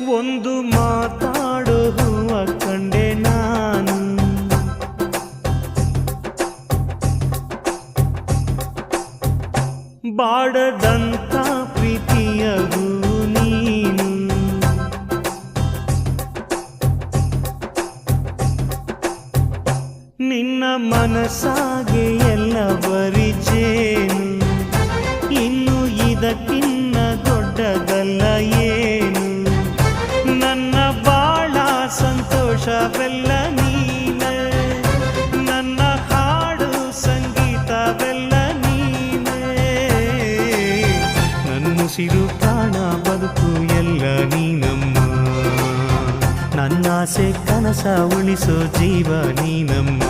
ಒಂದು ಮಾತಾಡೋ ಹೂವ ಕಂಡೆ ನಾನು, ಬಾಡದಂತ ಪ್ರೀತಿಯ ಹೂ ನೀನು. ನಿನ್ನ ಮನಸ್ಸಾಗೆ ಎಲ್ಲ ಬರಿಜೇನು, ಇನ್ನು ಇದಕ್ಕಿನ್ನ ದೊಡ್ಡದಲ್ಲ ಏನು. ನನ್ನ ಬಾಳ ಸಂತೋಷವೆಲ್ಲ ನೀನೆ, ನನ್ನ ಹಾಡು ಸಂಗೀತವೆಲ್ಲ ನೀನೆ. ನನ್ನುಸಿರು ಪ್ರಾಣ ಬದುಕು ಎಲ್ಲ ನೀನಮ್ಮ, ನನ್ನಾಸೆ ಕನಸ ಉಳಿಸೋ ಜೀವ ನೀನಮ್ಮ.